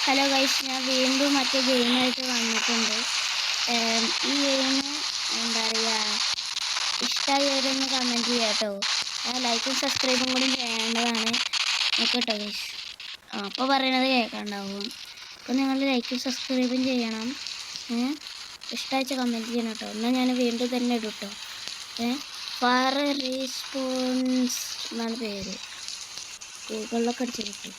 Hello guys, ഞാൻ വീണ്ടും മറ്റേ ഗെയിമായിട്ട് വന്നിട്ടുണ്ട്. ഈ ഗെയിം എന്താ പറയുക, ഇഷ്ടമായവരൊന്ന് കമൻറ്റ് ചെയ്യാം കേട്ടോ. ലൈക്കും സബ്സ്ക്രൈബും കൂടി ചെയ്യേണ്ടതാണ്. നോക്കട്ടോ ഗൈസ്. അപ്പോൾ പറയണത് കേൾക്കാണ്ടാവും. അപ്പോൾ നിങ്ങൾ ലൈക്കും സബ്സ്ക്രൈബും ചെയ്യണം. ഇഷ്ടമായിച്ച കമൻറ്റ് ചെയ്യണം കേട്ടോ. എന്നാൽ ഞാൻ വീണ്ടും തന്നെ ഇടും കേട്ടോ. ഫാർ റെസ്പോൺസ് എന്നാണ് പേര്. ഗൂഗിളിലൊക്കെ അടിച്ച് കിട്ടും.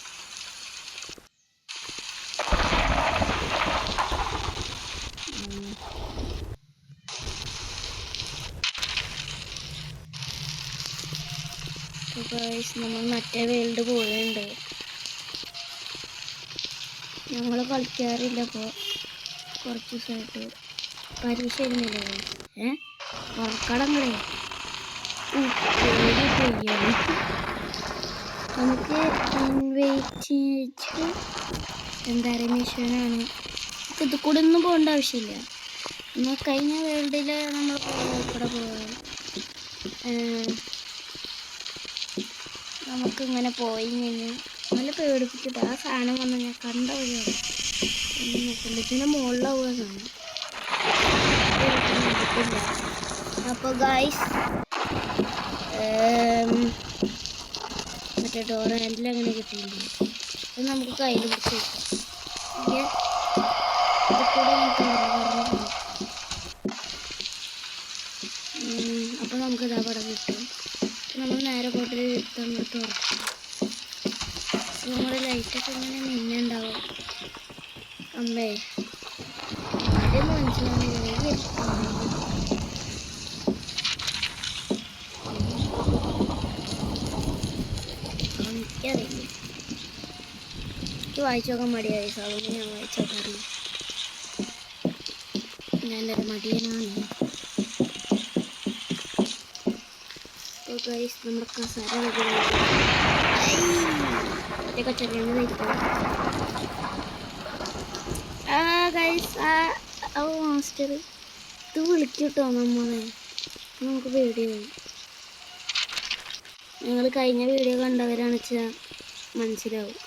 നമ്മൾ മറ്റേ വേൾഡ് പോയുണ്ട്. ഞങ്ങൾ കളിക്കാറില്ല. അപ്പോൾ കുറച്ച് ദിവസമായിട്ട് പരീക്ഷ ഇരുന്നില്ലേ, ഉറക്കടങ്ങളെ നമുക്ക് ഇൻവൈറ്റ് എന്താ പറയുക മിഷനാണ്. ഇത് കൂടെ ഒന്നും പോകേണ്ട ആവശ്യമില്ല. എന്നാൽ കഴിഞ്ഞ വേൾഡിൽ നമ്മൾ ഇവിടെ പോകാം. നമുക്കിങ്ങനെ പോയി നിന്ന് നല്ല പേടിപ്പിച്ചിട്ട് ആ സാധനം വന്ന് ഞാൻ കണ്ട വഴിയാണ് നോക്കില്ല. ഇതിൻ്റെ മുകളിലാവുക സാധനം. അപ്പോൾ ഗായ്സ് മറ്റേ ഡോർ ഹാൻഡിൽ അങ്ങനെ കിട്ടിയിട്ടുണ്ട്. അത് നമുക്ക് കയ്യിൽ പിടിച്ച് വെക്കാം. അപ്പോൾ നമുക്കിതാ പടം കിട്ടും. നമ്മൾ നേരെ പോയിട്ട് തന്നിട്ട് തുറക്കും. നമ്മുടെ ലൈറ്റൊക്കെ ഇങ്ങനെ മിന്നുണ്ടാവും. അമ്മേ ആദ്യം മനസ്സിലാവുന്നില്ല. എനിക്കറിയില്ല, എനിക്ക് വായിച്ചു നോക്കാൻ മടിയായി. സാധനം ഞാൻ വായിച്ചു നോക്കാറില്ല. ഞാനൊരു മടിയനാണ്. ഗൈസ് നമ്മുടെ കസേര മാസ്റ്റർ ഇത് വിളിക്കൂട്ടോ നമ്മളെ. നമുക്ക് പേടിയായി. നിങ്ങൾ കഴിഞ്ഞ വീഡിയോ കണ്ടവരാണ് വെച്ചാൽ മനസ്സിലാവും.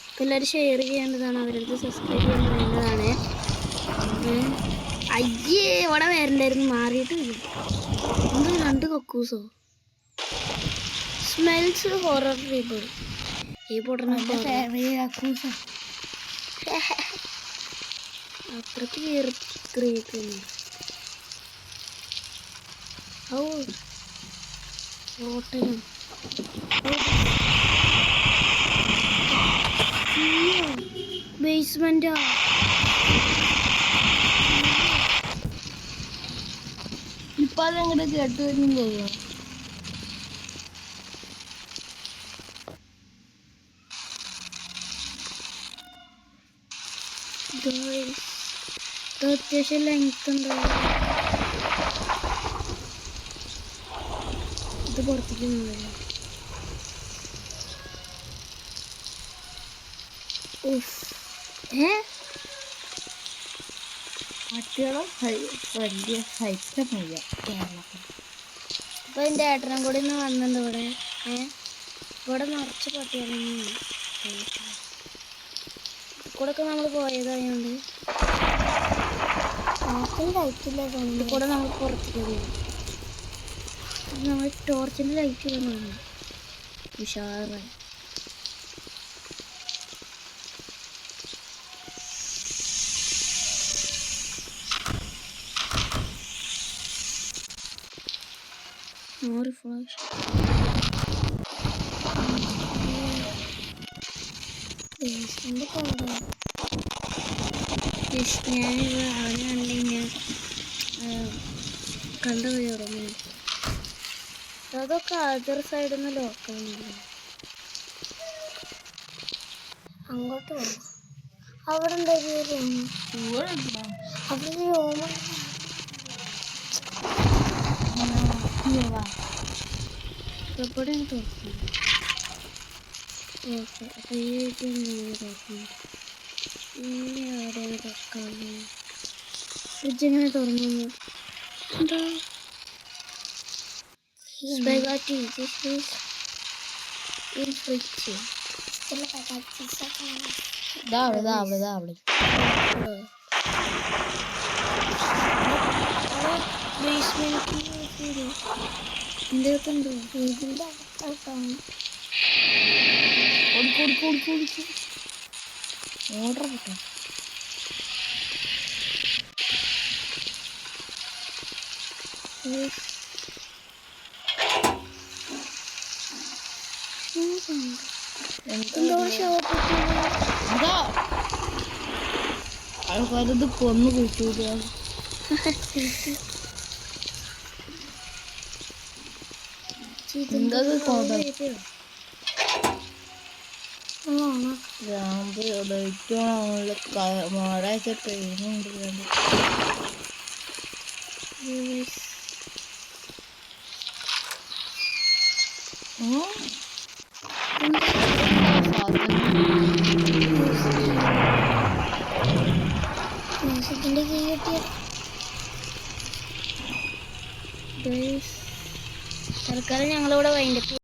അപ്പോൾ എല്ലാവരും ഷെയർ ചെയ്യേണ്ടതാണ്, അവരടുത്ത് സബ്സ്ക്രൈബ് ചെയ്യേണ്ടതാണ്. അയ്യേ ഇവിടെ വരണ്ടായിരുന്നു, മാറിയിട്ട് എന്ത് 2 കക്കൂസോ. Smells horror റീബിൾ. ഈ പൊട്ടണ അത്രക്ക് ക്രിയേക്കുന്നു. ഓ ഹോട്ടലും ബേസ്മെന്റാ. ഇപ്പം അതങ്ങോട്ട് കേട്ട് വരുന്നില്ലയോ. അത്യാവശ്യം ലെങ്ത് ഉണ്ടാവും. ഇത് പുറത്തേക്ക് വലിയ സൈറ്റമല്ല കേരളത്തിൽ. അപ്പോൾ എൻ്റെ ഏട്ടനും കൂടി ഒന്ന് വന്നിട്ടുണ്ട് ഇവിടെ. ഇവിടെ നിറച്ച് പട്ടികളാണ്. കൂടെ നമ്മൾ പോയതായതുകൊണ്ട് ലൈറ്റില്ല. കൂടെ നമ്മൾ പുറത്തേക്ക് പോയി. നമ്മൾ ടോർച്ചിൻ്റെ ലൈറ്റ് ഇടുന്നതാണ് ഉഷാറായി. ഫ്ലാഷ് ഞാനിത് അവനാണെങ്കിൽ കണ്ടുപോയി ഉറങ്ങി. അതൊക്കെ അതർ സൈഡിൽ നിന്ന് ലോക്കാണില്ല. അങ്ങോട്ട് പോകാം. അവിടെ ഉണ്ടായിരുന്നു അവിടെ രോമ. എവിടെയാണ് തുറക്കുന്നത്? ഓക്കെ, അപ്പോൾ ഈ തുറക്കുന്നത് ഇനി എവിടെയാണ് തുറക്കാറ്? ഫ്രിഡ്ജ് എങ്ങനെ തുറന്നു? എന്താ സ്പെഗാറ്റി in fridge. ഇതാ അവള് എൻ്റെ അടുത്തുണ്ട് ഇതിൻ്റെ അകത്താണ്. ഓർഡർ കിട്ടും. എന്തോ ഷോപ്പ് ഇതാ ആൾക്കാരത് കൊന്നു കൂട്ടൂല. എന്തത് കൊടം ഗ്രാമ്പ് ഏറ്റവും മാറാച്ച ട്രെയിനുണ്ട്. മ്യൂസിക്കിൻ്റെ കീ കിട്ടിയ തൽക്കാലം ഞങ്ങളിവിടെ വൈൻഡപ്പ്